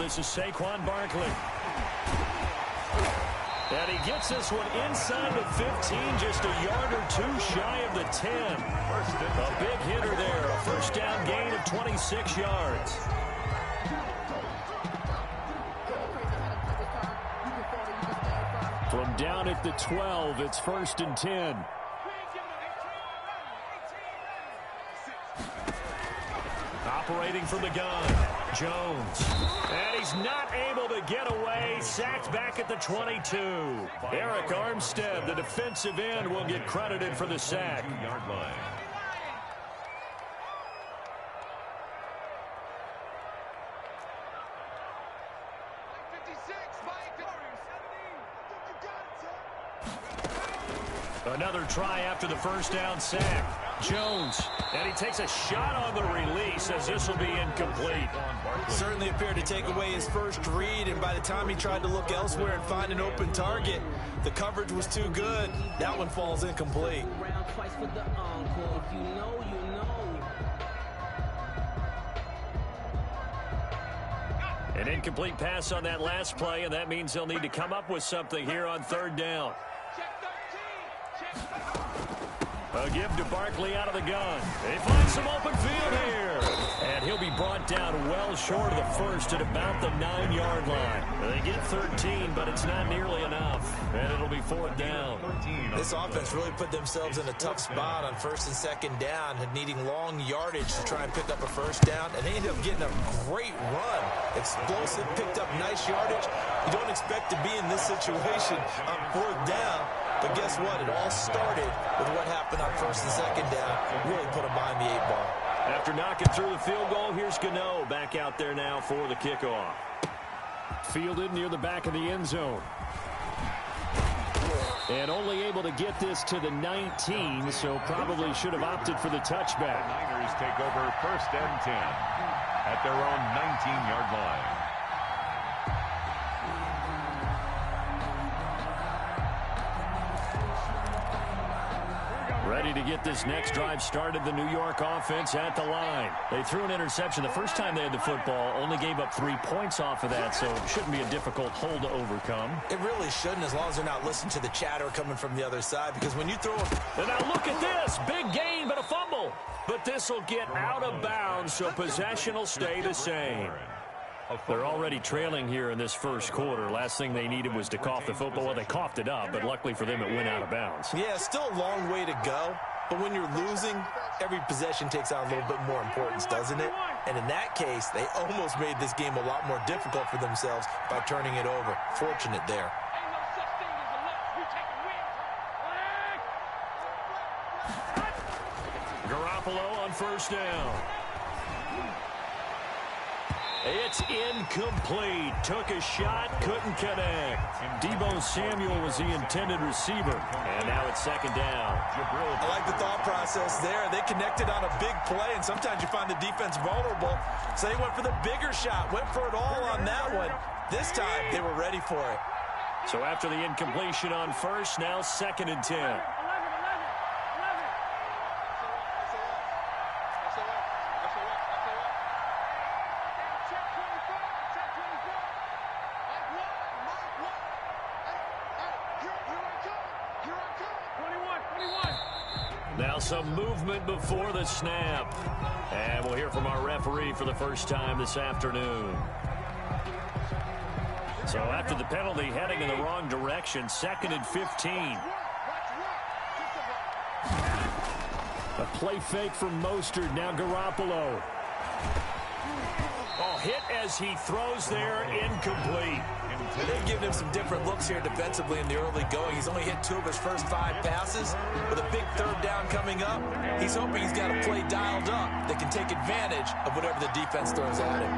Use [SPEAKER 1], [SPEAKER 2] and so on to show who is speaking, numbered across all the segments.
[SPEAKER 1] This is Saquon Barkley. And he gets this one inside the 15, just a yard or two shy of the 10. A big hitter there, a first down gain of 26 yards. From down at the 12, it's 1st and 10. Operating from the gun, Jones. And he's not able to get away. Sacked back at the 22. Eric Armstead, the defensive end, will get credited for the sack. Another try after the first down sack. Jones, and he takes a shot on the release as this will be incomplete.
[SPEAKER 2] Certainly appeared to take away his first read, and by the time he tried to look elsewhere and find an open target, the coverage was too good. That one falls incomplete.
[SPEAKER 1] An incomplete pass on that last play, and that means they'll need to come up with something here on 3rd down. A give to Barkley out of the gun. They find some open field here. And he'll be brought down well short of the first at about the 9-yard line. They get 13, but it's not nearly enough. And it'll be 4th down.
[SPEAKER 2] This offense really put themselves in a tough spot on 1st and 2nd down, needing long yardage to try and pick up a first down. And they ended up getting a great run. Explosive, picked up nice yardage. You don't expect to be in this situation on 4th down. But guess what? It all started with what happened on 1st and 2nd down. Really put them behind the 8 ball.
[SPEAKER 1] After knocking through the field goal, here's Gano back out there now for the kickoff. Fielded near the back of the end zone. And only able to get this to the 19, so probably should have opted for the touchback.
[SPEAKER 3] The Niners take over 1st and 10 at their own 19-yard line.
[SPEAKER 1] Ready to get this next drive started, the New York offense at the line. They threw an interception the first time they had the football, only gave up 3 points off of that, so it shouldn't be a difficult hole to overcome.
[SPEAKER 2] It really shouldn't, as long as they're not listening to the chatter coming from the other side, because when you throw
[SPEAKER 1] And now look at this. Big gain, but a fumble. But this will get out of bounds, so possession will stay the same. They're already trailing here in this first quarter. Last thing they needed was to cough the football. Well, they coughed it up, but luckily for them, it went out of bounds.
[SPEAKER 2] Yeah, still a long way to go. But when you're losing, every possession takes on a little bit more importance, doesn't it? And in that case, they almost made this game a lot more difficult for themselves by turning it over. Fortunate there.
[SPEAKER 1] Garoppolo on 1st down. It's incomplete. Took a shot, couldn't connect. Deebo Samuel was the intended receiver. And now it's 2nd down.
[SPEAKER 2] I like the thought process there. They connected on a big play, and sometimes you find the defense vulnerable. So they went for the bigger shot, went for it all on that one. This time, they were ready for it.
[SPEAKER 1] So after the incompletion on 1st, now 2nd and 10. Now some movement before the snap. And we'll hear from our referee for the first time this afternoon. So after the penalty, heading in the wrong direction, 2nd and 15. A play fake from Mostert, now Garoppolo. Oh, hit as he throws there, incomplete.
[SPEAKER 2] They've given him some different looks here defensively in the early going. He's only hit 2 of his first 5 passes. With a big 3rd down coming up, he's hoping he's got a play dialed up that can take advantage of whatever the defense throws at him.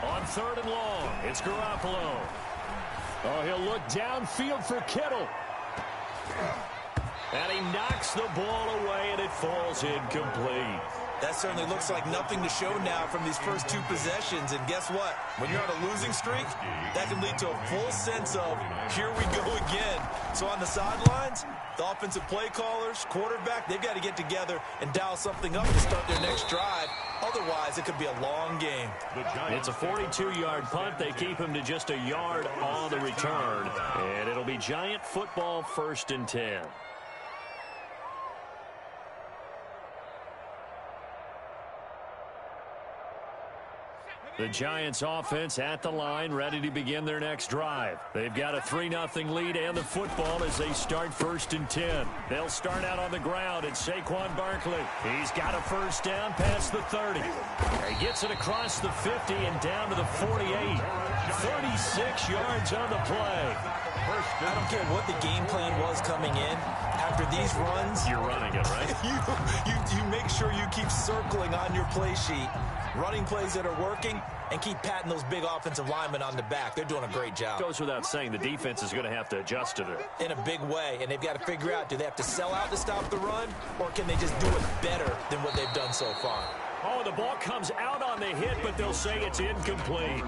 [SPEAKER 1] On 3rd and long, it's Garoppolo. Oh, he'll look downfield for Kittle. And he knocks the ball away, and it falls incomplete.
[SPEAKER 2] That certainly looks like nothing to show now from these first two possessions. And guess what? When you're on a losing streak, that can lead to a full sense of, here we go again. So on the sidelines, the offensive play callers, quarterback, they've got to get together and dial something up to start their next drive. Otherwise, it could be a long game.
[SPEAKER 1] It's a 42-yard punt. They keep him to just a yard on the return. And it'll be Giant football, 1st and 10. The Giants offense at the line, ready to begin their next drive. They've got a 3-0 lead and the football as they start 1st and 10. They'll start out on the ground. It's Saquon Barkley. He's got a first down past the 30. He gets it across the 50 and down to the 48. 36 yards on the play.
[SPEAKER 2] I don't care what the game plan was coming in. After these runs,
[SPEAKER 1] you're running it, right?
[SPEAKER 2] you make sure you keep circling on your play sheet, running plays that are working, and keep patting those big offensive linemen on the back. They're doing a great job.
[SPEAKER 1] Goes without saying the defense is going to have to adjust to it.
[SPEAKER 2] In a big way, and they've got to figure out, do they have to sell out to stop the run, or can they just do it better than what they've done so far?
[SPEAKER 1] Oh, the ball comes out on the hit, but they'll say it's incomplete.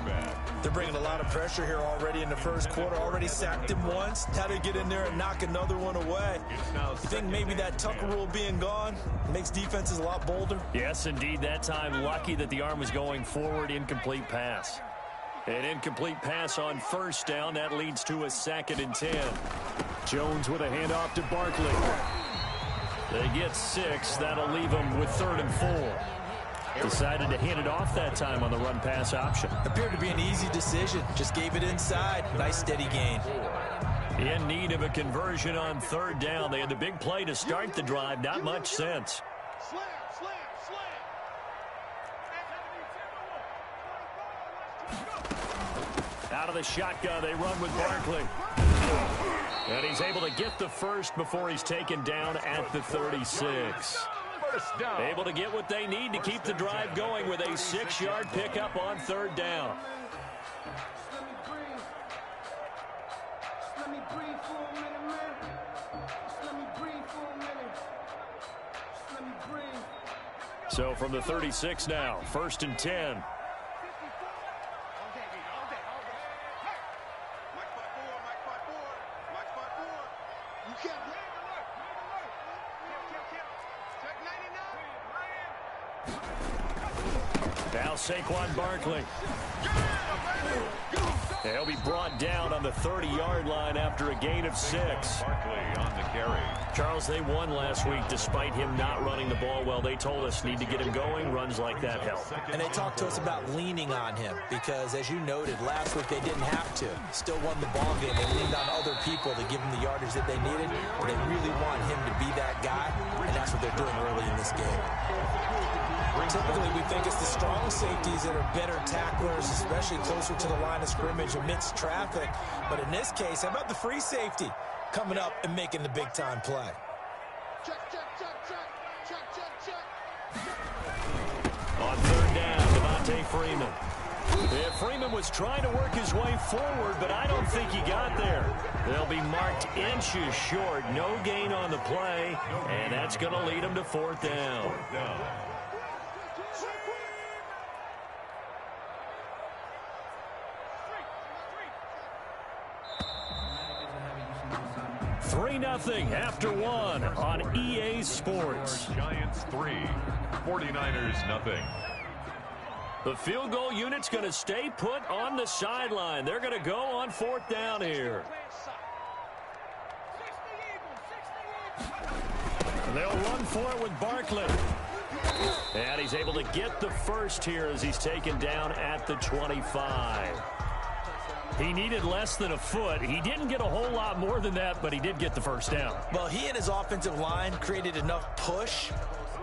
[SPEAKER 2] They're bringing a lot of pressure here already in the first quarter. Already sacked him once. How to get in there and knock another one away. You think maybe that Tucker rule being gone makes defenses a lot bolder?
[SPEAKER 1] Yes, indeed. That time, lucky that the arm was going forward. Incomplete pass. An incomplete pass on first down. That leads to a 2nd and 10. Jones with a handoff to Barkley. They get 6. That'll leave them with 3rd and 4. Decided to hand it off that time on the run-pass option.
[SPEAKER 2] Appeared to be an easy decision. Just gave it inside. Nice steady gain.
[SPEAKER 1] In need of a conversion on 3rd down. They had the big play to start the drive. Not much sense. Out of the shotgun, they run with Barkley. And he's able to get the first before he's taken down at the 36. Able to get what they need to keep the drive going with a 6-yard pickup on 3rd down. So from the 36 now, 1st and 10. Now Saquon Barkley. He'll be brought down on the 30-yard line after a gain of 6.
[SPEAKER 3] Barkley on the carry.
[SPEAKER 1] Charles, they won last week despite him not running the ball well. They told us need to get him going. Runs like that help.
[SPEAKER 2] And they talked to us about leaning on him because, as you noted, last week they didn't have to. Still won the ball game. They leaned on other people to give them the yardage that they needed. But they really want him to be that guy, and that's what they're doing early in this game. Typically, we think it's the strong safeties that are better tacklers, especially closer to the line of scrimmage amidst traffic. But in this case, how about the free safety coming up and making the big-time play?
[SPEAKER 1] On 3rd down, Devontae Freeman. Yeah, Freeman was trying to work his way forward, but I don't think he got there. They'll be marked inches short. No gain on the play, and that's going to lead them to 4th down. 3-0 after 1 on EA Sports.
[SPEAKER 3] Giants 3, 49ers nothing.
[SPEAKER 1] The field goal unit's going to stay put on the sideline. They're going to go on 4th down here. And they'll run for it with Barkley. And he's able to get the first here as he's taken down at the 25. He needed less than a foot. He didn't get a whole lot more than that, but he did get the first down.
[SPEAKER 2] Well, he and his offensive line created enough push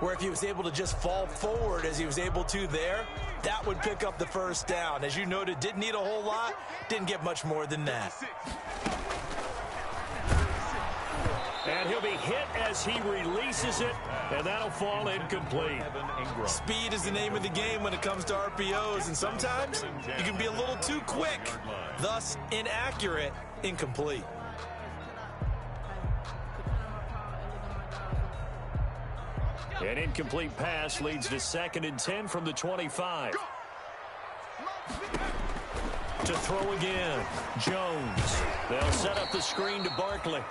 [SPEAKER 2] where if he was able to just fall forward as he was able to there, that would pick up the first down. As you noted, didn't need a whole lot, didn't get much more than that.
[SPEAKER 1] And he'll be hit as he releases it, and that'll fall incomplete.
[SPEAKER 2] Speed is the name of the game when it comes to RPOs, and sometimes you can be a little too quick, thus inaccurate, incomplete.
[SPEAKER 1] An incomplete pass leads to 2nd and 10 from the 25. To throw again, Jones. They'll set up the screen to Barkley.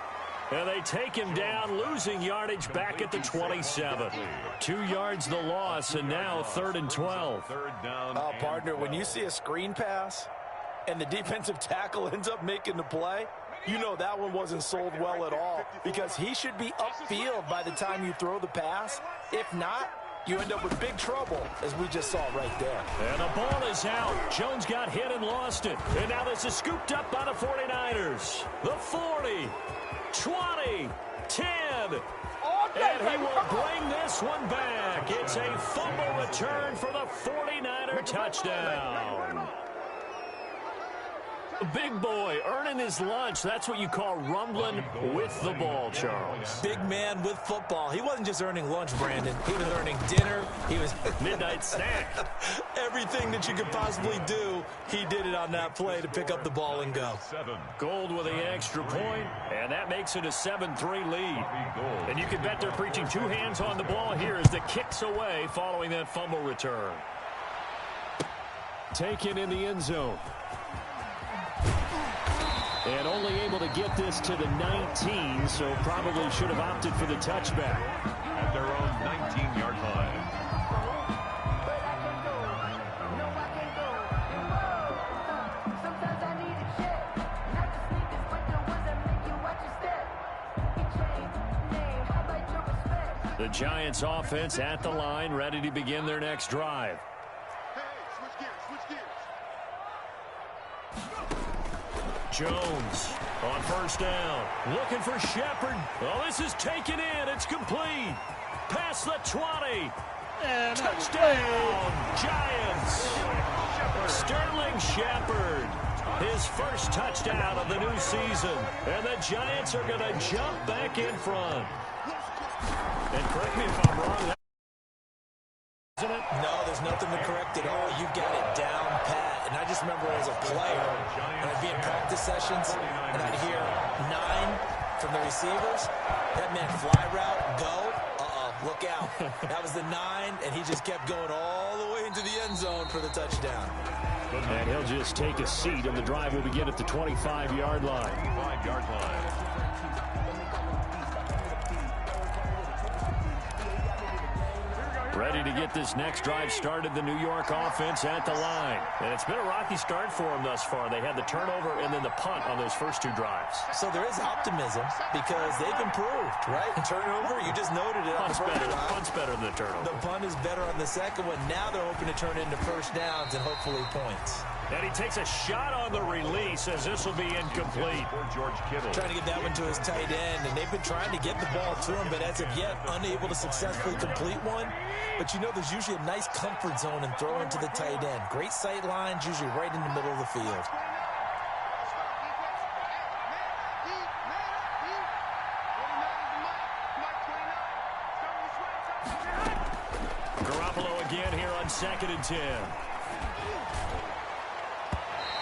[SPEAKER 1] And they take him down, losing yardage back at the 27. 2 yards the loss, and now 3rd and 12.
[SPEAKER 2] Oh, partner, when you see a screen pass and the defensive tackle ends up making the play, you know that one wasn't sold well at all, because he should be upfield by the time you throw the pass. If not, you end up with big trouble, as we just saw right there.
[SPEAKER 1] And the ball is out. Jones got hit and lost it. And now this is scooped up by the 49ers. The 40, 20, 10. And he will bring this one back. It's a fumble return for the 49er touchdown. Big boy earning his lunch. That's what you call rumbling with the ball, Charles.
[SPEAKER 2] Big man with football. He wasn't just earning lunch, Brandon. He was earning dinner. He was
[SPEAKER 1] midnight snack.
[SPEAKER 2] Everything that you could possibly do, he did it on that play to pick up the ball and go.
[SPEAKER 1] Gold with the extra point, and that makes it a 7-3 lead. And you can bet they're preaching 2 hands on the ball here as the kick's away following that fumble return. Taken in the end zone. And only able to get this to the 19, so probably should have opted for the touchback.
[SPEAKER 3] At their own 19-yard line.
[SPEAKER 1] The Giants offense at the line, ready to begin their next drive. Jones on 1st down, looking for Shepard. Oh, this is taken in. It's complete. Past the 20. And touchdown, Giants. Sterling Shepard, his first touchdown of the new season. And the Giants are going to jump back in front. And correct me if I'm wrong, isn't it?
[SPEAKER 2] No, there's nothing to correct at all. You got it down pat. And I just remember as a player, and I'd be in practice sessions, and I'd hear 9 from the receivers. That meant fly route, go, look out. That was the 9, and he just kept going all the way into the end zone for the touchdown.
[SPEAKER 1] And he'll just take a seat, and the drive will begin at the 25-yard line.
[SPEAKER 3] 25-yard line.
[SPEAKER 1] Ready to get this next drive started, the New York offense at the line. And it's been a rocky start for them thus far. They had the turnover and then the punt on those first 2 drives.
[SPEAKER 2] So there is optimism because they've improved, right? Turnover, you just noted it.
[SPEAKER 1] Punt's better than the turnover.
[SPEAKER 2] The punt is better on the second one. Now they're hoping to turn into first downs and hopefully points.
[SPEAKER 1] And he takes a shot on the release as this will be incomplete.
[SPEAKER 2] Trying to get that one to his tight end, and they've been trying to get the ball to him, but as of yet, unable to successfully complete one. But you know there's usually a nice comfort zone in throwing to the tight end. Great sight lines, usually right in the middle of the field.
[SPEAKER 1] Garoppolo again here on 2nd and 10.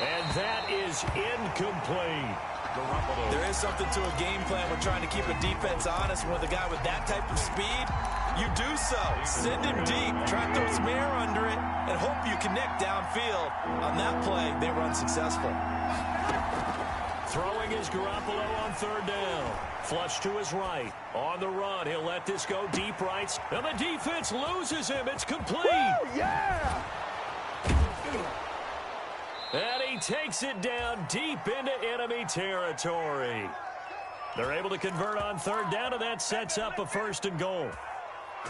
[SPEAKER 1] And that is incomplete.
[SPEAKER 2] There is something to a game plan. We're trying to keep a defense honest. With a guy with that type of speed, you do so. Send him deep. Try and throw some air under it and hope you connect downfield. On that play, they were unsuccessful.
[SPEAKER 1] Throwing is Garoppolo on 3rd down. Flush to his right. On the run, he'll let this go deep right. And the defense loses him. It's complete.
[SPEAKER 4] Woo, yeah!
[SPEAKER 1] And he takes it down deep into enemy territory. They're able to convert on 3rd down, and that sets up a 1st and goal.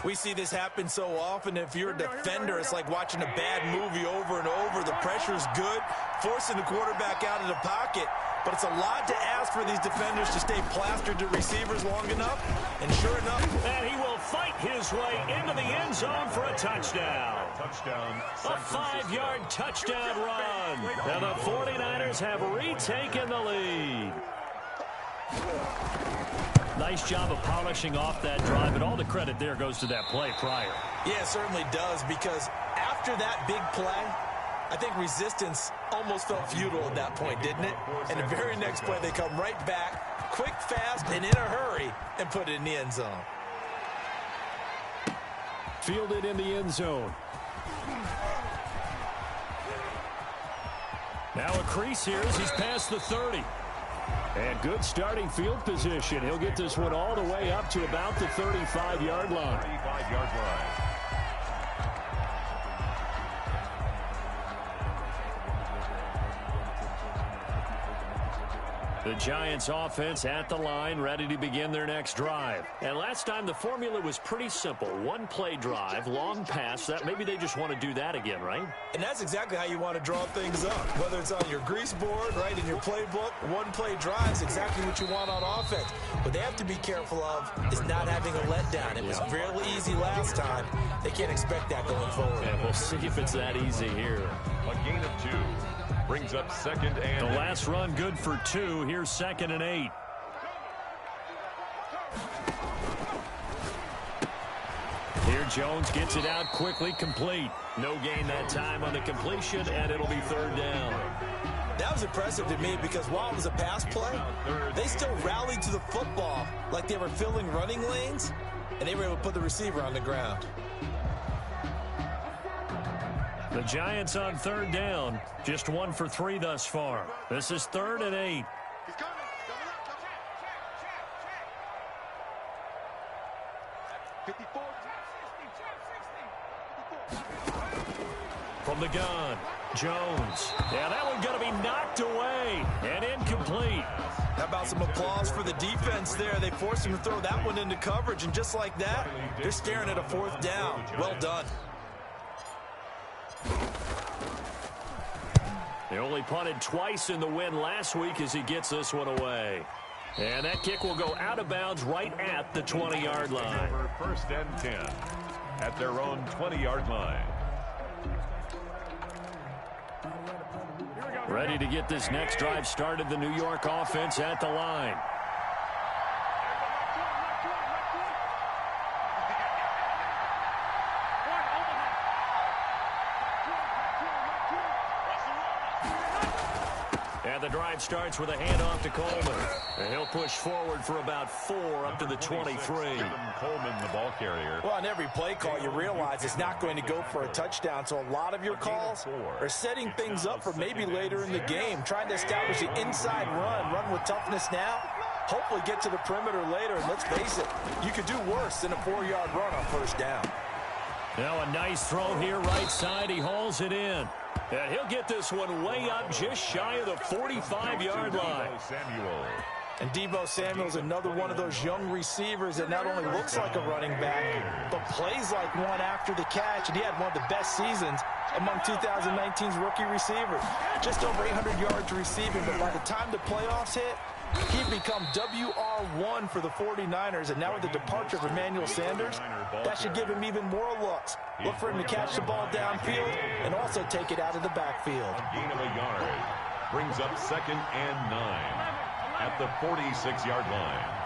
[SPEAKER 2] We see this happen so often. If you're a defender, it's like watching a bad movie over and over. The pressure's good, forcing the quarterback out of the pocket. But it's a lot to ask for these defenders to stay plastered to receivers long enough. And sure enough,
[SPEAKER 1] and he will fight his way into the end zone for a touchdown. A 5-yard touchdown run. And the 49ers have retaken the lead. Nice job of polishing off that drive, and all the credit there goes to that play prior.
[SPEAKER 2] Yeah, it certainly does, because after that big play, I think resistance almost felt futile at that point, didn't it? And the very next play, they come right back, quick, fast, and in a hurry, and put it in the end zone.
[SPEAKER 1] Fielded in the end zone. Now a crease here as he's past the 30. And good starting field position. He'll get this one all the way up to about the 35-yard line.
[SPEAKER 3] 35-yard line.
[SPEAKER 1] The Giants offense at the line, ready to begin their next drive. And last time the formula was pretty simple. One play drive, long pass. That maybe they just want to do that again, right?
[SPEAKER 2] And that's exactly how you want to draw things up. Whether it's on your grease board, right, in your playbook, one play drive is exactly what you want on offense. What they have to be careful of is not having a letdown. It was fairly easy last time. They can't expect that going forward.
[SPEAKER 1] Yeah, we'll see if it's that easy here.
[SPEAKER 3] A gain of 2. Brings up 2nd and...
[SPEAKER 1] The last run good for 2. Here's 2nd and 8. Here Jones gets it out quickly, complete. No gain that time on the completion, and it'll be 3rd down.
[SPEAKER 2] That was impressive to me because while it was a pass play, they still rallied to the football like they were filling running lanes, and they were able to put the receiver on the ground.
[SPEAKER 1] The Giants on 3rd down. Just 1 for 3 thus far. This is 3rd and 8. From the gun, Jones. Yeah, that one going to be knocked away and incomplete.
[SPEAKER 2] How about some applause for the defense there? They forced him to throw that one into coverage, and just like that, they're staring at a 4th down. Well done.
[SPEAKER 1] They only punted twice in the win last week as he gets this one away. And that kick will go out of bounds right at the 20-yard line.
[SPEAKER 3] 1st and 10 at their own 20-yard line.
[SPEAKER 1] Ready to get this next drive started, the New York offense at the line. And the drive starts with a handoff to Coleman. And he'll push forward for about 4 up to the 23.
[SPEAKER 3] Coleman, the ball carrier.
[SPEAKER 2] Well, on every play call, you realize it's not going to go for a touchdown. So a lot of your calls are setting things up for maybe later in the game, trying to establish the inside run with toughness now, hopefully get to the perimeter later. And let's face it, you could do worse than a 4-yard run on 1st down.
[SPEAKER 1] Now a nice throw here, right side. He hauls it in. And he'll get this one way up just shy of the 45-yard line.
[SPEAKER 2] And Deebo Samuel's another one of those young receivers that not only looks like a running back, but plays like one after the catch. And he had one of the best seasons among 2019's rookie receivers. Just over 800 yards receiving, but by the time the playoffs hit, he'd become WR1 for the 49ers, and now with the departure of Emmanuel Sanders, that should give him even more looks. Look for him to catch the ball downfield and also take it out of the backfield.
[SPEAKER 3] A gain of a yard. Brings up 2nd and 9 at the 46-yard line.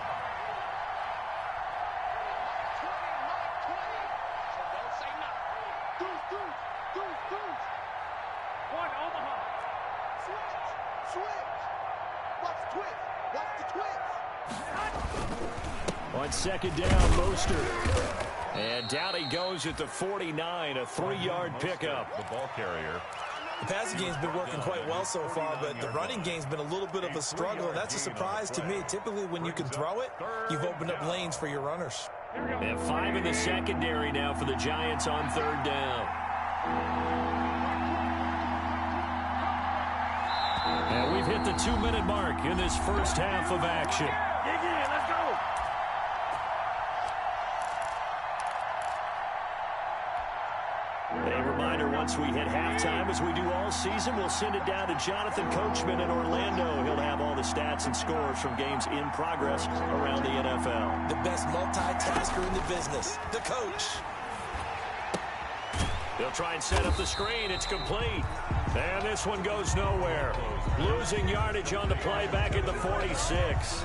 [SPEAKER 1] On 2nd down, Mostert. And down he goes at the 49, a 3-yard pickup.
[SPEAKER 3] The ball carrier.
[SPEAKER 2] The passing game's been working quite well so far, but the running game's been a little bit of a struggle, and that's a surprise to me. Typically, when you can throw it, you've opened up lanes for your runners.
[SPEAKER 1] And 5 in the secondary now for the Giants on 3rd down. And we've hit the 2-minute mark in this first half of action. A reminder, once we hit halftime, as we do all season, we'll send it down to Jonathan Coachman in Orlando. He'll have all the stats and scores from games in progress around the NFL.
[SPEAKER 2] The best multitasker in the business, the coach.
[SPEAKER 1] They'll try and set up the screen. It's complete. And this one goes nowhere. Losing yardage on the play back at the 46.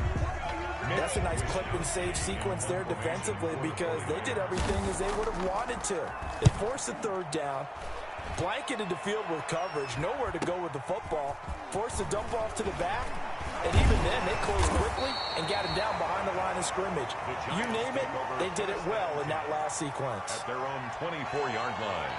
[SPEAKER 2] That's a nice clip and save sequence there defensively because they did everything as they would have wanted to. They forced the 3rd down, blanketed the field with coverage, nowhere to go with the football, forced the dump off to the back, And even then, they closed quickly and got him down behind the line of scrimmage. You name it, they did it well in that last sequence.
[SPEAKER 3] At their own 24-yard line.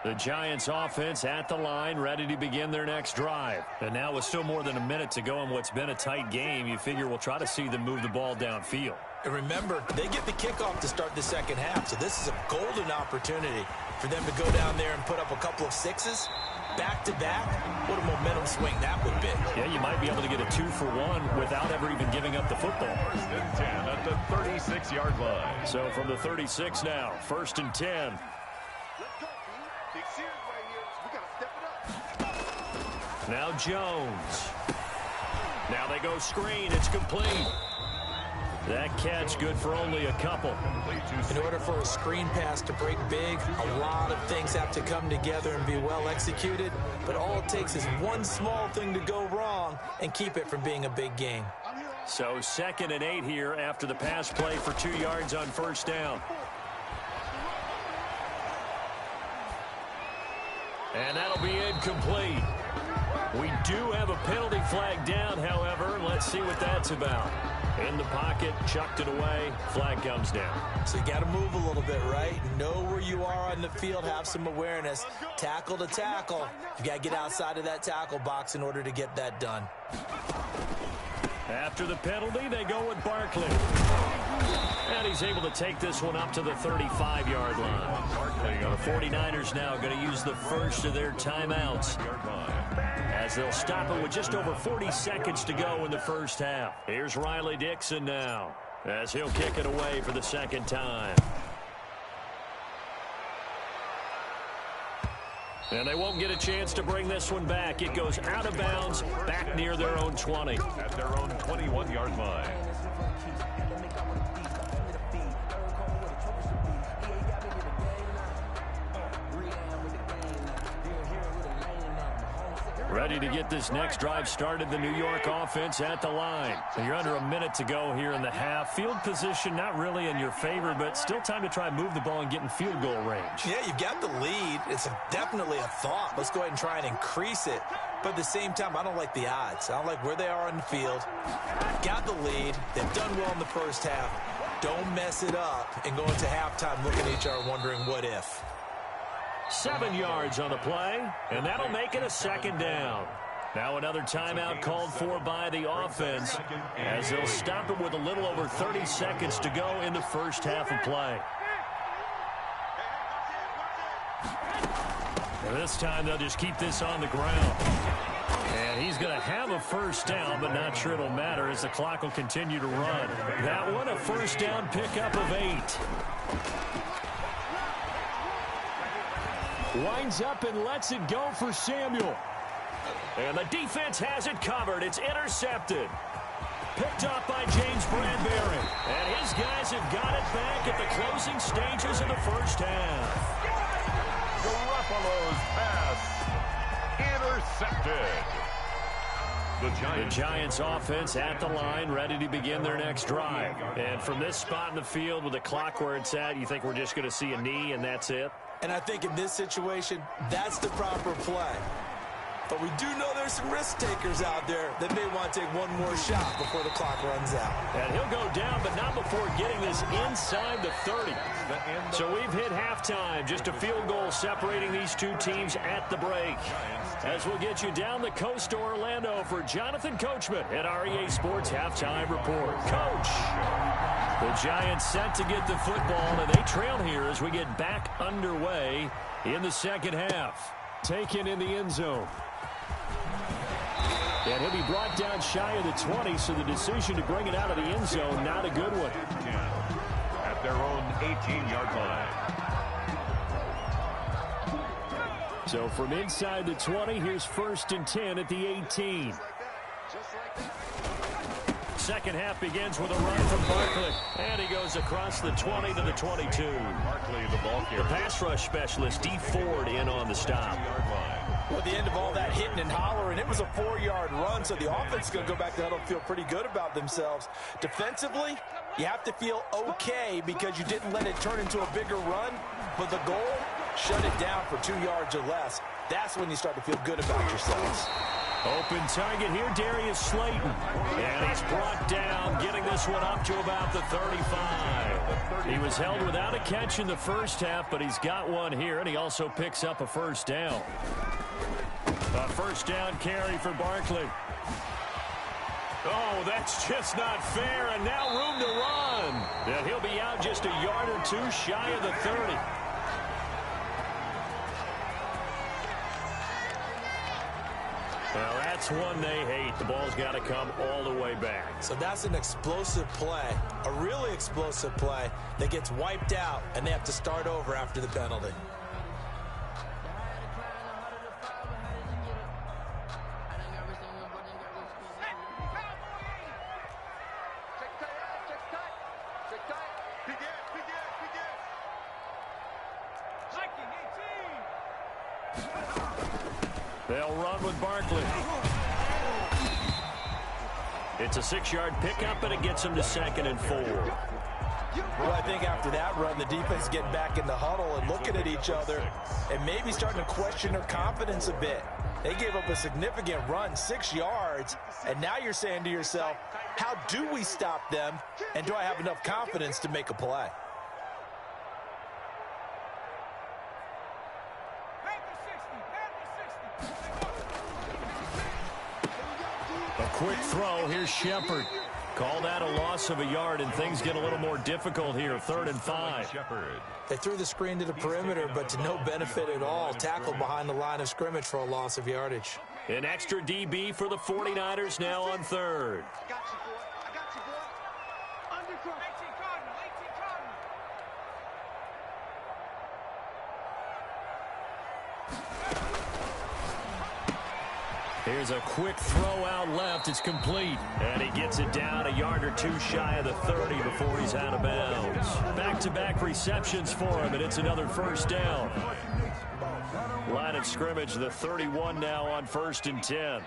[SPEAKER 1] The Giants offense at the line, ready to begin their next drive. And now with still more than a minute to go in what's been a tight game, you figure we'll try to see them move the ball downfield.
[SPEAKER 2] And remember, they get the kickoff to start the second half, so this is a golden opportunity for them to go down there and put up a couple of sixes back-to-back. What a momentum swing that would be.
[SPEAKER 1] Yeah, you might be able to get a 2-for-1 without ever even giving up the football.
[SPEAKER 3] 1st and 10 at the 36-yard line.
[SPEAKER 1] So from the 36 now, 1st and 10. Now Jones. Now they go screen. It's complete. That catch good for only a couple.
[SPEAKER 2] In order for a screen pass to break big, a lot of things have to come together and be well executed. But all it takes is one small thing to go wrong and keep it from being a big game.
[SPEAKER 1] So 2nd and 8 here after the pass play for 2 yards on 1st down. And that'll be incomplete. We do have a penalty flag down, however. Let's see what that's about. In the pocket, chucked it away, flag comes down.
[SPEAKER 2] So you got to move a little bit, right? Know where you are on the field, have some awareness. Tackle to tackle. You got to get outside of that tackle box in order to get that done.
[SPEAKER 1] After the penalty, they go with Barkley. And he's able to take this one up to the 35-yard line. The 49ers now going to use the first of their timeouts, as they'll stop it with just over 40 seconds to go in the first half. Here's Riley Dixon now, as he'll kick it away for the 2nd time. And they won't get a chance to bring this one back. It goes out of bounds, back near their own 20.
[SPEAKER 3] At their own 21-yard line.
[SPEAKER 1] Ready to get this next drive started, the New York offense at the line. You're under a minute to go here in the half. Field position not really in your favor, but still time to try and move the ball and get in field goal range.
[SPEAKER 2] Yeah, you've got the lead. It's definitely a thought. Let's go ahead and try and increase it. But at the same time, I don't like the odds. I don't like where they are on the field. Got the lead. They've done well in the first half. Don't mess it up and go into halftime looking at each other wondering what if.
[SPEAKER 1] 7 yards on the play, and that'll make it a 2nd down. Now another timeout called for by the offense, as they'll stop it with a little over 30 seconds to go in the first half of play. And this time they'll just keep this on the ground. And he's going to have a 1st down, but not sure it'll matter as the clock will continue to run. That one a 1st down pickup of 8. Winds up and lets it go for Samuel. And the defense has it covered. It's intercepted. Picked up by James Bradbury. And his guys have got it back at the closing stages of the first half.
[SPEAKER 3] Garoppolo's pass intercepted.
[SPEAKER 1] The Giants offense at the line, ready to begin their next drive. And from this spot in the field with the clock where it's at, you think we're just going to see a knee and that's it?
[SPEAKER 2] And I think in this situation, that's the proper play. But we do know there's some risk takers out there that may want to take one more shot before the clock runs out.
[SPEAKER 1] And he'll go down, but not before getting this inside the 30. So we've hit halftime. Just a field goal separating these two teams at the break. As we'll get you down the coast to Orlando for Jonathan Coachman at REA Sports Halftime Report. Coach! The Giants set to get the football, and they trail here as we get back underway in the second half. Taken in the end zone. And he'll be brought down shy of the 20, so the decision to bring it out of the end zone, not a good one.
[SPEAKER 3] At their own 18-yard line.
[SPEAKER 1] So from inside the 20, here's 1st and 10 at the 18. Second half begins with a run from Barkley. And he goes across the 20 to the 22.
[SPEAKER 3] Barkley, the ball carrier.
[SPEAKER 1] The pass rush specialist, D. Ford, in on the stop.
[SPEAKER 2] Well, at the end of all that hitting and hollering, it was a 4-yard run, so the offense is going to go back to the huddle and feel pretty good about themselves. Defensively, you have to feel okay because you didn't let it turn into a bigger run, but the goal, shut it down for 2 yards or less. That's when you start to feel good about yourselves.
[SPEAKER 1] Open target here, Darius Slayton. And he's brought down, getting this one up to about the 35. He was held without a catch in the first half, but he's got one here, and he also picks up a first down. A first down carry for Barkley. Oh, that's just not fair, and now room to run. And he'll be out just a yard or two shy of the 30. Well, that's one they hate. The ball's got to come all the way back.
[SPEAKER 2] So that's an explosive play, a really explosive play that gets wiped out, and they have to start over after the penalty.
[SPEAKER 1] They'll run with Barkley. It's a 6-yard pickup, and it gets them to 2nd and 4.
[SPEAKER 2] Well, I think after that run, the defense is getting back in the huddle and looking at each other and maybe starting to question their confidence a bit. They gave up a significant run, 6 yards, and now you're saying to yourself, how do we stop them, and do I have enough confidence to make a play?
[SPEAKER 1] Quick throw. Here's Shepard. Call that a loss of a yard, and things get a little more difficult here. 3rd and 5.
[SPEAKER 2] They threw the screen to the perimeter, but to no benefit at all. Tackled behind the line of scrimmage for a loss of yardage.
[SPEAKER 1] An extra DB for the 49ers now on 3rd. Here's a quick throw out left. It's complete. And he gets it down a yard or two shy of the 30 before he's out of bounds. Back-to-back receptions for him, and it's another first down. Line of scrimmage, the 31 now on 1st and 10.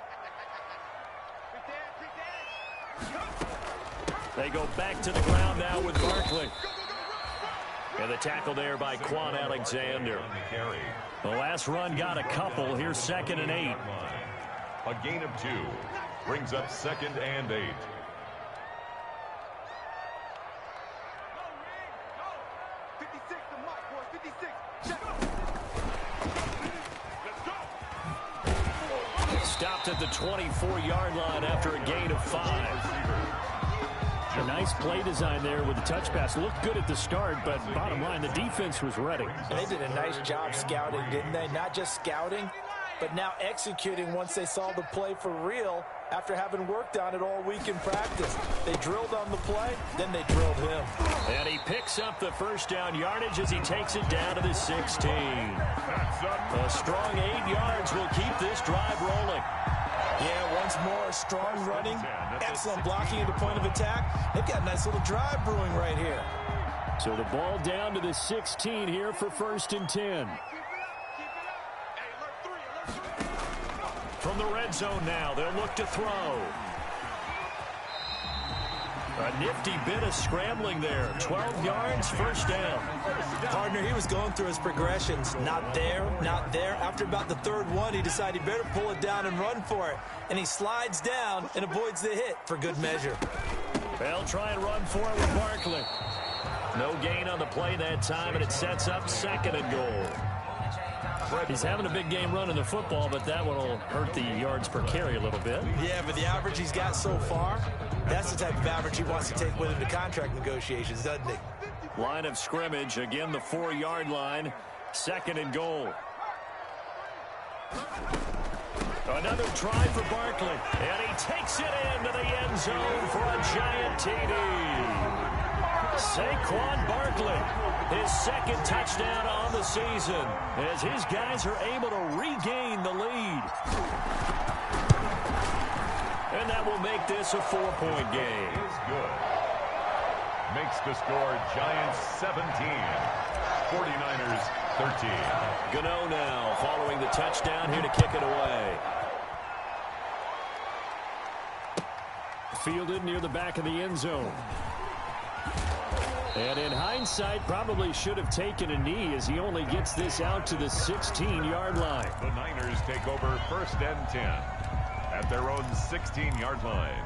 [SPEAKER 1] They go back to the ground now with Barkley. And the tackle there by Quan Alexander. The last run got a couple. Here's 2nd and 8.
[SPEAKER 3] A gain of 2 brings up 2nd and 8.
[SPEAKER 1] Stopped at the 24-yard line after a gain of 5. A nice play design there with the touch pass. Looked good at the start, but bottom line, the defense was ready.
[SPEAKER 2] They did a nice job scouting, didn't they? Not just scouting, but now executing once they saw the play for real after having worked on it all week in practice. They drilled on the play, then they drilled him.
[SPEAKER 1] And he picks up the first down yardage as he takes it down to the 16. A strong 8 yards will keep this drive rolling.
[SPEAKER 2] Yeah, once more, strong running, excellent blocking at the point of attack. They've got a nice little drive brewing right here.
[SPEAKER 1] So the ball down to the 16 here for 1st and 10. From the red zone now, they'll look to throw. A nifty bit of scrambling there. 12 yards, first down.
[SPEAKER 2] Partner, he was going through his progressions. Not there, not there. After about the 3rd one, he decided he better pull it down and run for it. And he slides down and avoids the hit for good measure.
[SPEAKER 1] They'll try and run for it with Barkley. No gain on the play that time, and it sets up 2nd and goal. He's having a big game running the football, but that one will hurt the yards per carry a little bit.
[SPEAKER 2] Yeah, but the average he's got so far, that's the type of average he wants to take with him to contract negotiations, doesn't he?
[SPEAKER 1] Line of scrimmage, again the 4-yard line, 2nd and goal. Another try for Barkley, and he takes it into the end zone for a giant TD. Saquon Barkley, his 2nd touchdown on the season, as his guys are able to regain the lead. And that will make this a 4-point game.
[SPEAKER 3] Is good. Makes the score Giants 17, 49ers 13.
[SPEAKER 1] Gano now following the touchdown here to kick it away. Fielded near the back of the end zone. And in hindsight, probably should have taken a knee as he only gets this out to the 16-yard line.
[SPEAKER 3] The Niners take over 1st and 10 at their own 16-yard line.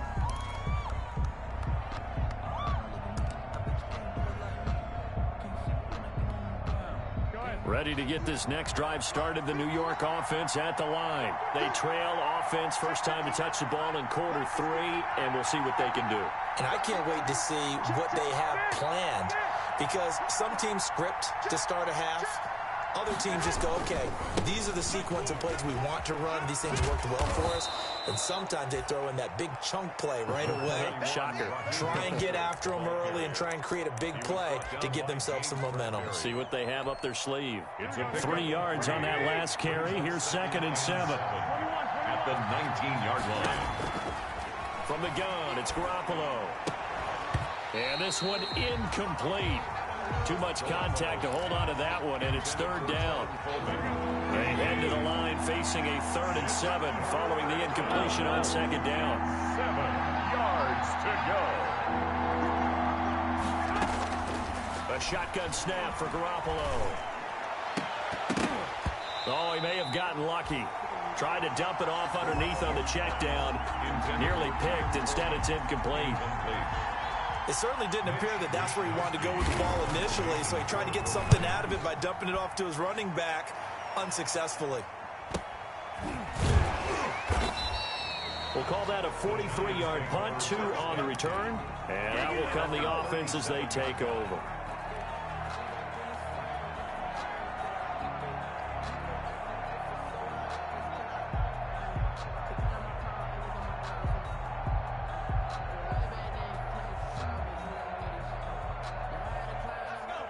[SPEAKER 1] Ready to get this next drive started, the New York offense at the line. They trail offense, first time to touch the ball in quarter 3, and we'll see what they can do.
[SPEAKER 2] And I can't wait to see what they have planned, because some teams script to start a half. Other teams just go, okay, these are the sequence of plays we want to run. These things worked well for us. And sometimes they throw in that big chunk play right away.
[SPEAKER 1] Shocker.
[SPEAKER 2] Try and get after them early and try and create a big play to give themselves some momentum.
[SPEAKER 1] See what they have up their sleeve. 3 yards on that last carry. Here's 2nd and 7.
[SPEAKER 3] At the 19-yard line.
[SPEAKER 1] From the gun, it's Garoppolo. And this one incomplete. Too much contact to hold on to that one, and it's 3rd down. They head to the line facing a 3rd and 7 following the incompletion on 2nd down.
[SPEAKER 3] 7 yards to go.
[SPEAKER 1] A shotgun snap for Garoppolo. Oh, he may have gotten lucky. Tried to dump it off underneath on the check down. Nearly picked. Instead, it's incomplete.
[SPEAKER 2] It certainly didn't appear that that's where he wanted to go with the ball initially, so he tried to get something out of it by dumping it off to his running back unsuccessfully.
[SPEAKER 1] We'll call that a 43-yard punt, 2 on the return, and out will come the offense as they take over.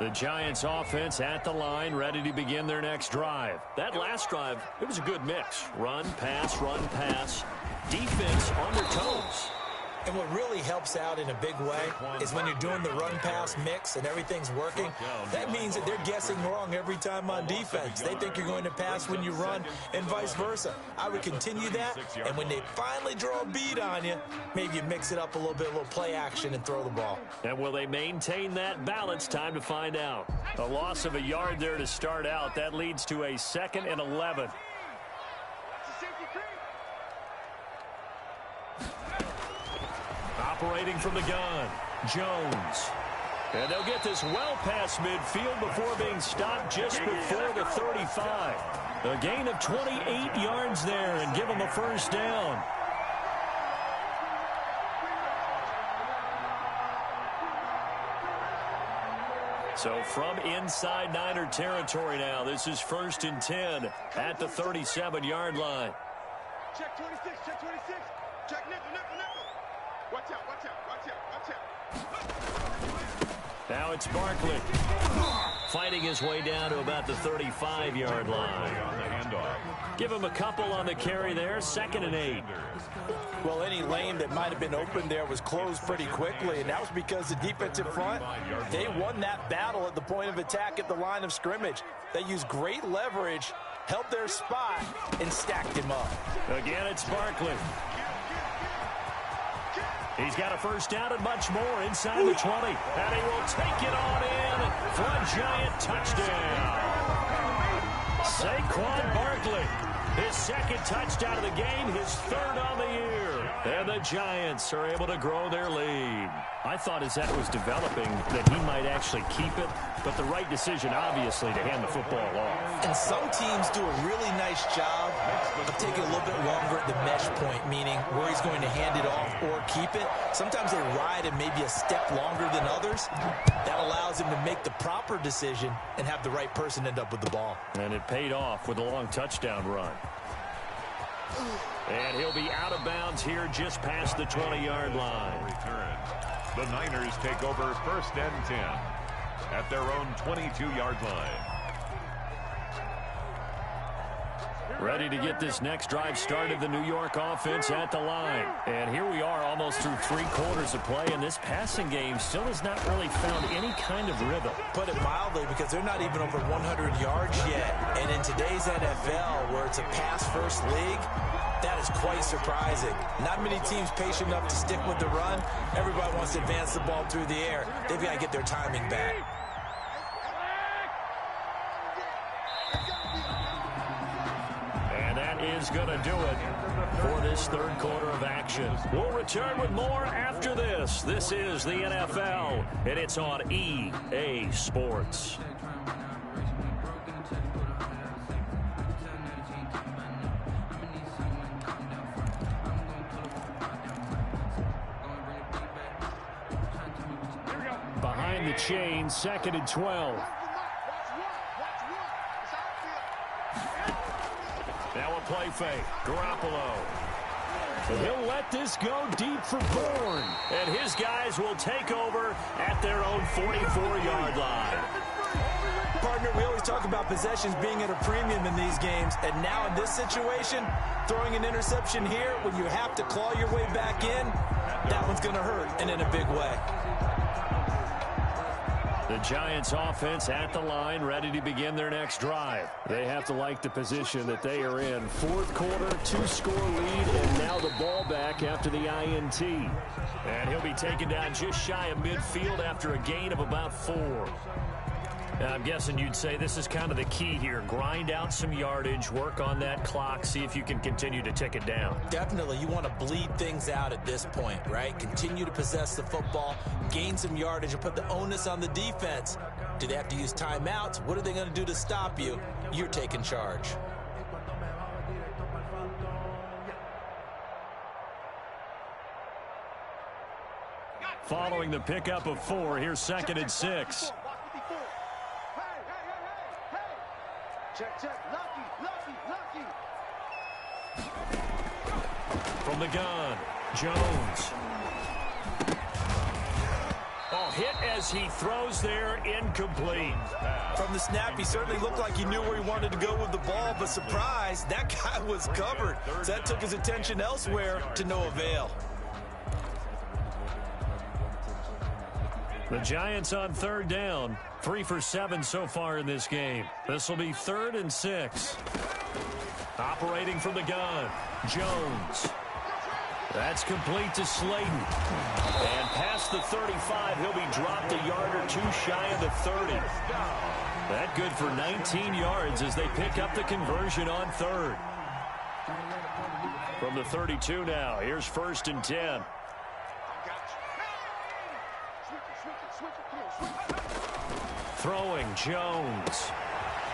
[SPEAKER 1] The Giants offense at the line, ready to begin their next drive. That last drive, it was a good mix. Run, pass, defense on their toes.
[SPEAKER 2] And what really helps out in a big way is when you're doing the run-pass mix and everything's working, that means that they're guessing wrong every time on defense. They think you're going to pass when you run and vice versa. I would continue that, and when they finally draw a beat on you, maybe you mix it up a little bit, a little play action, and throw the ball.
[SPEAKER 1] And will they maintain that balance? Time to find out. A loss of a yard there to start out. That leads to a 2nd and 11. Operating from the gun, Jones. And they'll get this well past midfield before being stopped just before the 35. A gain of 28 yards there and give them a 1st down. So from inside Niner territory now, this is 1st and 10 at the 37-yard line.
[SPEAKER 4] Check 26, check 26. Check nickel. Watch out.
[SPEAKER 1] Now it's Barkley. Fighting his way down to about the 35-yard line. Give him a couple on the carry there, 2nd and 8.
[SPEAKER 2] Well, any lane that might have been open there was closed pretty quickly, and that was because the defensive front, they won that battle at the point of attack at the line of scrimmage. They used great leverage, held their spot, and stacked him up.
[SPEAKER 1] Again, it's Barkley. He's got a 1st down and much more inside the 20. And he will take it on in for a Giant touchdown. Saquon Barkley, his 2nd touchdown of the game, his 3rd on the year. And the Giants are able to grow their lead. I thought as that was developing that he might actually keep it, but the right decision, obviously, to hand the football off.
[SPEAKER 2] And some teams do a really nice job of taking a little bit longer at the mesh point, meaning where he's going to hand it off or keep it. Sometimes they ride it maybe a step longer than others. That allows him to make the proper decision and have the right person end up with the ball.
[SPEAKER 1] And it paid off with a long touchdown run. And he'll be out of bounds here just past the 20-yard line.
[SPEAKER 3] Return. The Niners take over 1st and 10 at their own 22-yard line.
[SPEAKER 1] Ready to get this next drive started, the New York offense at the line. And here we are almost almost through 3 quarters of play, and this passing game still has not really found any kind of rhythm.
[SPEAKER 2] Put it mildly, because they're not even over 100 yards yet. And in today's NFL, where it's a pass-first league, that is quite surprising. Not many teams patient enough to stick with the run. Everybody wants to advance the ball through the air. They've got to get their timing back.
[SPEAKER 1] And that is going to do it for this third quarter of action. We'll return with more after this. This is the NFL, and it's on EA Sports. Behind the chain, 2nd and 12. Now a play fake. Garoppolo. He'll let this go deep for Bourne. And his guys will take over at their own 44-yard line.
[SPEAKER 2] Partner, we always talk about possessions being at a premium in these games. And now in this situation, throwing an interception here when you have to claw your way back in, that one's going to hurt, and in a big way.
[SPEAKER 1] The Giants offense at the line, ready to begin their next drive. They have to like the position that they are in. 4th quarter, 2-score lead, and now the ball back after the INT. And he'll be taken down just shy of midfield after a gain of about 4. Now, I'm guessing you'd say this is kind of the key here. Grind out some yardage, work on that clock, see if you can continue to tick it down.
[SPEAKER 2] Definitely. You want to bleed things out at this point, right? Continue to possess the football, gain some yardage, and put the onus on the defense. Do they have to use timeouts? What are they going to do to stop you? You're taking charge.
[SPEAKER 1] Following the pickup of 4, here's 2nd and 6.
[SPEAKER 4] Check. Lucky.
[SPEAKER 1] From the gun, Jones. Oh, hit as he throws there, incomplete.
[SPEAKER 2] From the snap, he certainly looked like he knew where he wanted to go with the ball, but surprise, that guy was covered. So that took his attention elsewhere to no avail.
[SPEAKER 1] The Giants on 3rd down. 3 for 7 so far in this game. This will be 3rd and 6. Operating from the gun, Jones. That's complete to Slayton. And past the 35, he'll be dropped a yard or 2 shy of the 30. That good for 19 yards as they pick up the conversion on 3rd. From the 32 now, here's 1st and 10. Throwing, Jones.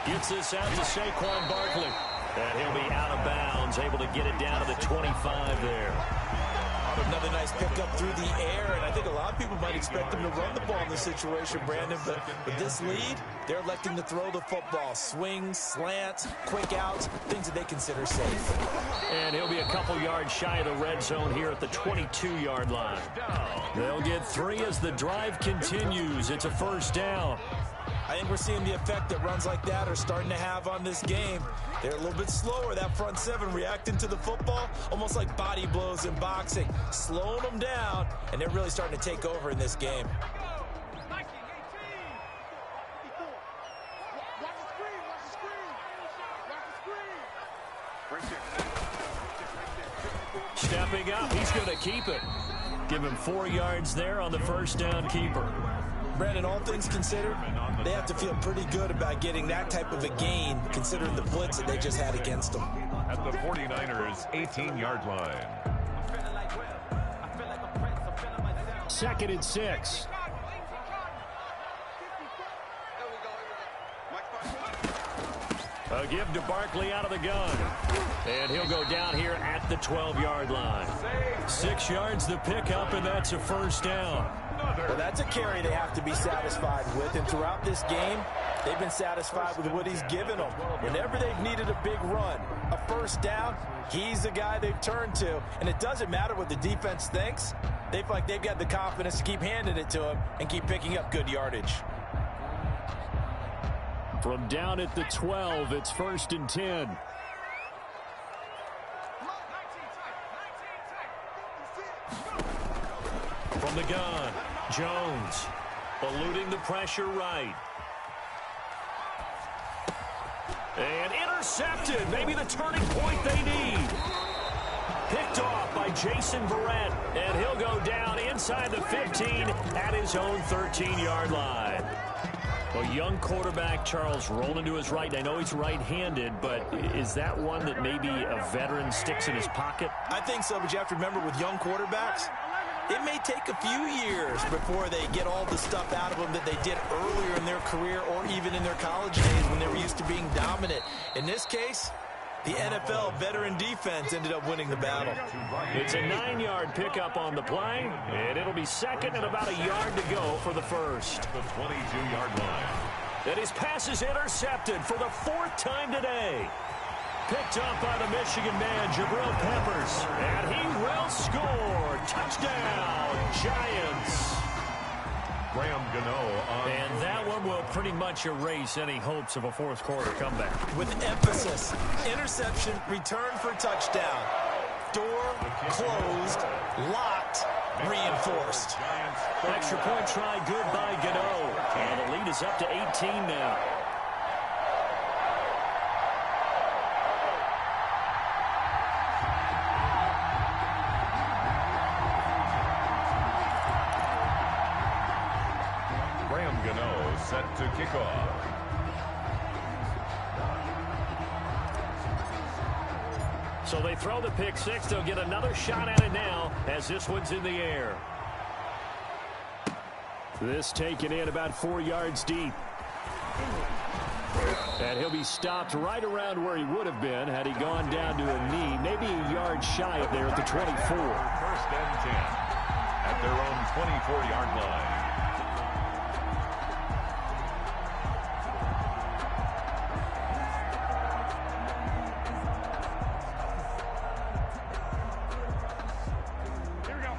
[SPEAKER 1] Gets this out to Saquon Barkley. And he'll be out of bounds, able to get it down to the 25 there.
[SPEAKER 2] Another nice pickup through the air, and I think a lot of people might expect them to run the ball in this situation, Brandon, but with this lead, they're electing to throw the football. Swings, slants, quick outs, things that they consider safe.
[SPEAKER 1] And he'll be a couple yards shy of the red zone here at the 22-yard line. They'll get 3 as the drive continues. It's a 1st down.
[SPEAKER 2] I think we're seeing the effect that runs like that are starting to have on this game. They're a little bit slower, that front 7, reacting to the football, almost like body blows in boxing, slowing them down, and they're really starting to take over in this game.
[SPEAKER 1] Stepping up, he's going to keep it. Give him 4 yards there on the 1st down keeper.
[SPEAKER 2] Brandon, all things considered, they have to feel pretty good about getting that type of a gain, considering the blitz that they just had against them.
[SPEAKER 3] At the 49ers' 18-yard line.
[SPEAKER 1] 2nd and 6. A give to Barkley out of the gun. And he'll go down here at the 12-yard line. 6 yards the pickup, and that's a 1st down.
[SPEAKER 2] Well, that's a carry they have to be satisfied with, and throughout this game, they've been satisfied with what he's given them. Whenever they've needed a big run, a 1st down, he's the guy they've turned to, and it doesn't matter what the defense thinks. They feel like they've got the confidence to keep handing it to him and keep picking up good yardage.
[SPEAKER 1] From down at the 12, it's 1st and 10. From the gun, Jones eluding the pressure right. And intercepted. Maybe the turning point they need. Picked off by Jason Verrett. And he'll go down inside the 15 at his own 13-yard line. A young quarterback, Charles, rolling to his right. I know he's right-handed, but is that one that maybe a veteran sticks in his pocket?
[SPEAKER 2] I think so, but you have to remember with young quarterbacks, it may take a few years before they get all the stuff out of them that they did earlier in their career or even in their college days when they were used to being dominant. In this case, the NFL veteran defense ended up winning the battle.
[SPEAKER 1] It's a 9-yard pickup on the play, and it'll be second and about a yard to go for the first.
[SPEAKER 3] The 22-yard line.
[SPEAKER 1] And his pass is intercepted for the 4th time today. Picked up by the Michigan man, Jabril Peppers. And he will score. Touchdown, Giants.
[SPEAKER 3] Graham Gano on.
[SPEAKER 1] And that one will pretty much erase any hopes of a fourth quarter comeback.
[SPEAKER 2] With emphasis, interception, return for touchdown. Door closed, locked, reinforced.
[SPEAKER 1] Extra point try good by Gano. And the lead is up to 18 now.
[SPEAKER 3] Set to kick off.
[SPEAKER 1] So they throw the pick six. They'll get another shot at it now as this one's in the air. This taken in about 4 yards deep. And he'll be stopped right around where he would have been had he gone down to a knee, maybe a yard shy of there at the 24.
[SPEAKER 3] First and 10 at their own 24-yard line.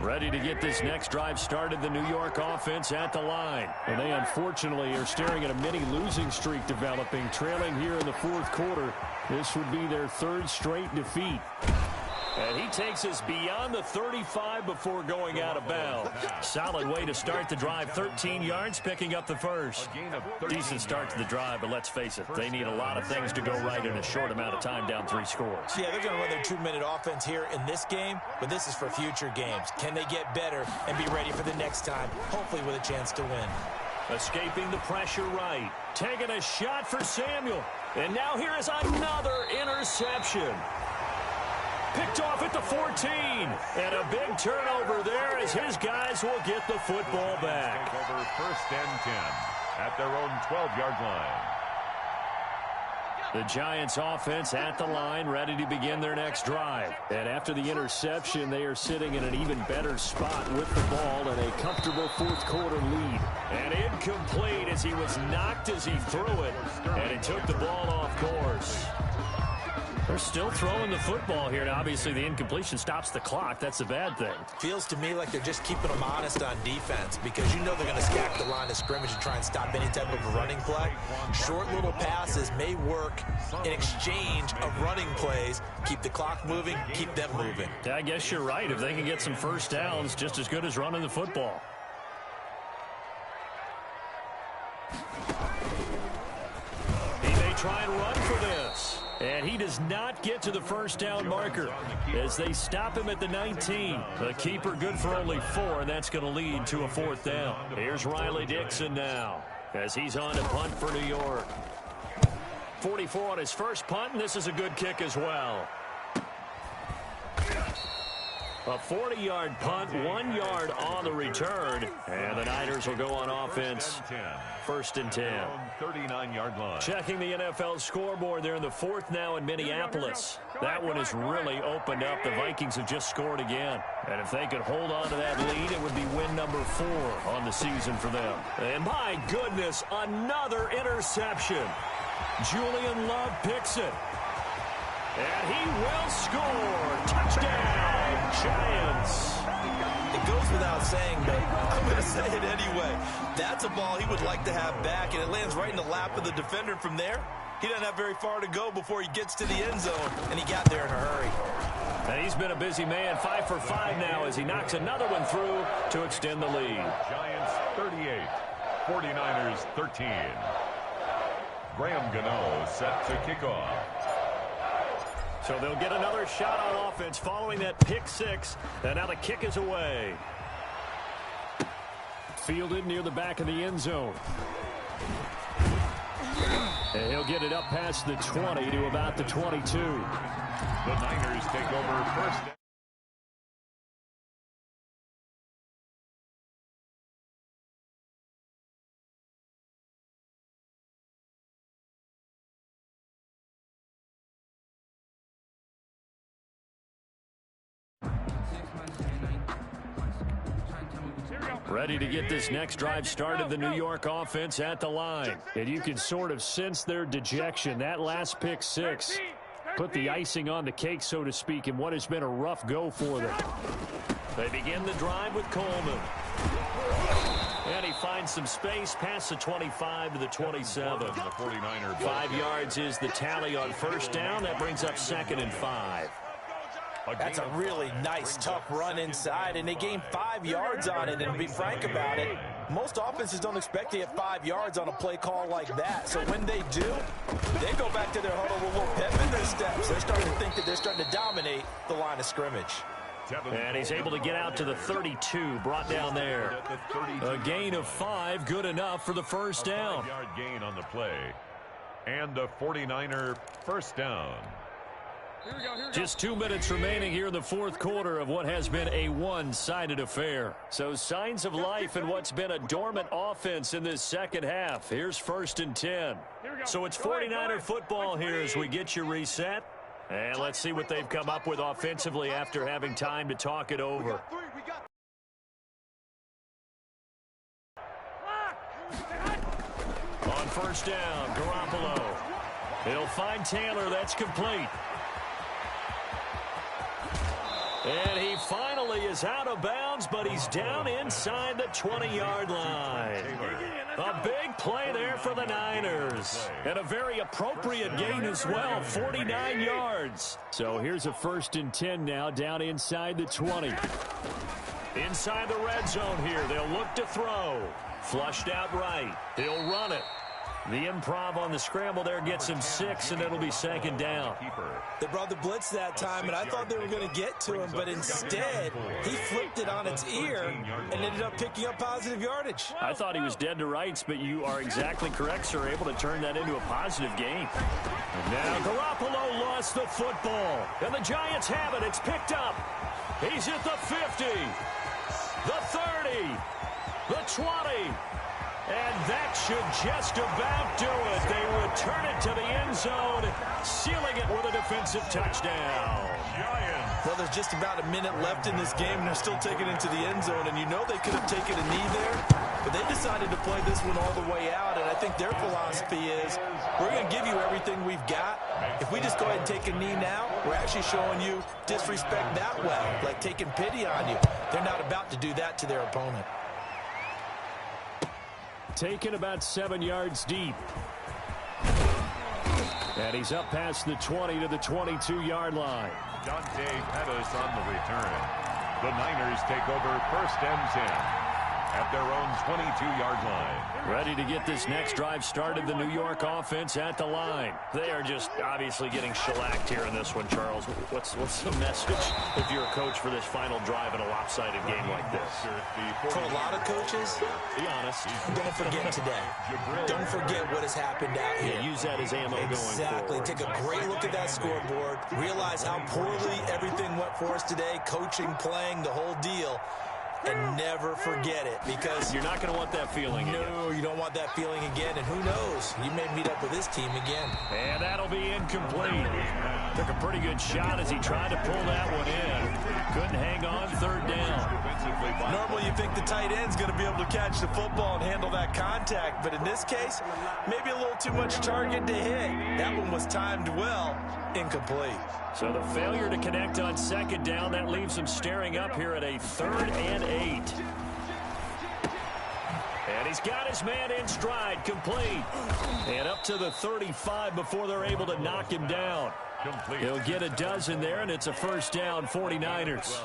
[SPEAKER 1] Ready to get this next drive started, the New York offense at the line. And they unfortunately are staring at a mini losing streak developing, trailing here in the 4th quarter. This would be their 3rd straight defeat. And he takes us beyond the 35 before going out of bounds. Solid way to start the drive. 13 yards, picking up the first. Decent start to the drive, but let's face it, they need a lot of things to go right in a short amount of time, down 3 scores.
[SPEAKER 2] Yeah, they're going to run their 2-minute offense here in this game, but this is for future games. Can they get better and be ready for the next time, hopefully with a chance to win?
[SPEAKER 1] Escaping the pressure right. Taking a shot for Samuel. And now here is another interception. Picked off at the 14. And a big turnover there as his guys will get the football back.
[SPEAKER 3] Take over first and 10 at their own 12-yard line.
[SPEAKER 1] The Giants offense at the line, ready to begin their next drive. And after the interception, they are sitting in an even better spot with the ball and a comfortable 4th quarter lead. And incomplete as he was knocked as he threw it. And it took the ball off course. They're still throwing the football here. Now, obviously, the incompletion stops the clock. That's a bad thing.
[SPEAKER 2] Feels to me like they're just keeping them honest on defense because you know they're going to stack the line of scrimmage and try and stop any type of running play. Short little passes may work in exchange of running plays. Keep the clock moving, keep them moving.
[SPEAKER 1] Yeah, I guess you're right. If they can get some first downs, just as good as running the football. He may try and run for this. And he does not get to the first down marker as they stop him at the 19. The keeper good for only 4, and that's going to lead to a 4th down. Here's Riley Dixon now as he's on to punt for New York. 44 on his first punt, and this is a good kick as well. A 40-yard punt, 1 yard on the return. And the Niners will go on offense. First and 10.
[SPEAKER 3] 39-yard line.
[SPEAKER 1] Checking the NFL scoreboard. They're in the 4th now in Minneapolis. That one has really opened up. The Vikings have just scored again. And if they could hold on to that lead, it would be win number 4 on the season for them. And my goodness, another interception. Julian Love picks it. And he will score. Touchdown, Giants.
[SPEAKER 2] It goes without saying, but I'm going to say it anyway. That's a ball he would like to have back, and it lands right in the lap of the defender from there. He doesn't have very far to go before he gets to the end zone, and he got there in a hurry.
[SPEAKER 1] And he's been a busy man, 5 for 5 now as he knocks another one through to extend the lead.
[SPEAKER 3] Giants 38, 49ers 13. Graham Gano set to kick off.
[SPEAKER 1] So they'll get another shot on offense following that pick six. And now the kick is away. Fielded near the back of the end zone. And he'll get it up past the 20 to about the 22.
[SPEAKER 3] The Niners take over first.
[SPEAKER 1] Ready to get this next drive started, the New York offense at the line. And you can sort of sense their dejection. That last pick six put the icing on the cake, so to speak, in what has been a rough go for them. They begin the drive with Coleman. And he finds some space past the 25 to the 27. 5 yards is the tally on first down. That brings up 2nd and 5.
[SPEAKER 2] That's a really nice, tough run inside, and they gained 5 yards on it. And to be frank about it, most offenses don't expect to get 5 yards on a play call like that. So when they do, they go back to their huddle with a little pep in their steps. They're starting to think that they're starting to dominate the line of scrimmage.
[SPEAKER 1] And he's able to get out to the 32, brought down there. A gain of 5, good enough for the first down.
[SPEAKER 3] 5-yard gain on the play. And a 49er first down.
[SPEAKER 1] Just 2 minutes remaining here in the fourth quarter of what has been a one-sided affair. So signs of life in what's been a dormant offense in this second half. Here's 1st and 10. So it's 49er football here as we get you reset. And let's see what they've come up with offensively after having time to talk it over. On first down, Garoppolo. He'll find Taylor. That's complete. And he finally is out of bounds, but he's down inside the 20-yard line. A big play there for the Niners. And a very appropriate gain as well, 49 yards. So here's a 1st and 10 now, down inside the 20. Inside the red zone here, they'll look to throw. Flushed out right. He'll run it. The improv on the scramble there gets him 6, and it'll be 2nd down.
[SPEAKER 2] They brought the blitz that time, and I thought they were going to get to him, but instead, he flipped it on its ear and ended up picking up positive yardage.
[SPEAKER 1] I thought he was dead to rights, but you are exactly correct, sir, able to turn that into a positive gain. And now Garoppolo lost the football, and the Giants have it. It's picked up. He's at the 50, the 30, the 20. And that should just about do it. They return it to the end zone, sealing it with a defensive touchdown.
[SPEAKER 3] Giants.
[SPEAKER 2] Well, there's just about a minute left in this game, and they're still taking it to the end zone. And you know they could have taken a knee there, but they decided to play this one all the way out. And I think their philosophy is, we're going to give you everything we've got. If we just go ahead and take a knee now, we're actually showing you disrespect that way, like taking pity on you. They're not about to do that to their opponent.
[SPEAKER 1] Taken about 7 yards deep. And he's up past the 20 to the 22-yard line.
[SPEAKER 3] Dante Pettis on the return. The Niners take over 1st and 10 at their own 22-yard line.
[SPEAKER 1] Ready to get this next drive started, the New York offense at the line. They are just obviously getting shellacked here in this one, Charles. What's the message if you're a coach for this final drive in a lopsided game like this?
[SPEAKER 2] For a lot of coaches,
[SPEAKER 1] be honest.
[SPEAKER 2] Don't forget today. Don't forget what has happened out here.
[SPEAKER 1] Yeah, use that as ammo going forward.
[SPEAKER 2] Exactly. Take a great look at that scoreboard. Realize how poorly everything went for us today. Coaching, playing, the whole deal. And never forget it, because
[SPEAKER 1] you're not going to want that feeling again.
[SPEAKER 2] No, you don't want that feeling again. And who knows? You may meet up with this team again.
[SPEAKER 1] And that'll be incomplete. Took a pretty good shot as he tried to pull that one in. Couldn't hang on, 3rd down.
[SPEAKER 2] Normally you think the tight end's going to be able to catch the football and handle that contact, but in this case, maybe a little too much target to hit. That one was timed well. Incomplete.
[SPEAKER 1] So the failure to connect on 2nd down, that leaves him staring up here at a 3rd and 8. And he's got his man in stride, complete. And up to the 35 before they're able to knock him down.
[SPEAKER 3] complete.
[SPEAKER 1] He'll get a dozen there, and it's a first down, 49ers.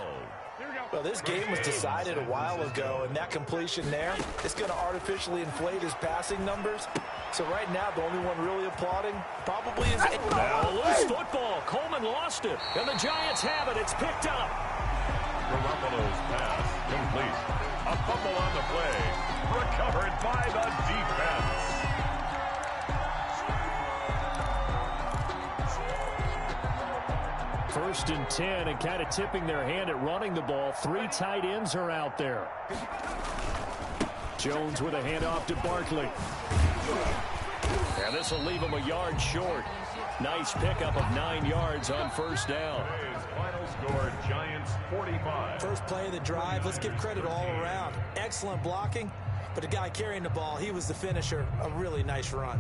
[SPEAKER 2] Well, this game was decided a while ago, and that completion there is going to artificially inflate his passing numbers. So right now, the only one really applauding probably is...
[SPEAKER 1] Now, loose football. Coleman lost it, and the Giants have it. It's picked up.
[SPEAKER 3] Garoppolo's pass complete. A fumble on the play. Recovered by the defense.
[SPEAKER 1] First and 10, and kind of tipping their hand at running the ball. 3 tight ends are out there. Jones with a handoff to Barkley. And this will leave him a yard short. Nice pickup of 9 yards on first down.
[SPEAKER 3] Today's final score, Giants 45.
[SPEAKER 2] First play of the drive, let's give credit all around. Excellent blocking, but the guy carrying the ball, he was the finisher. A really nice run.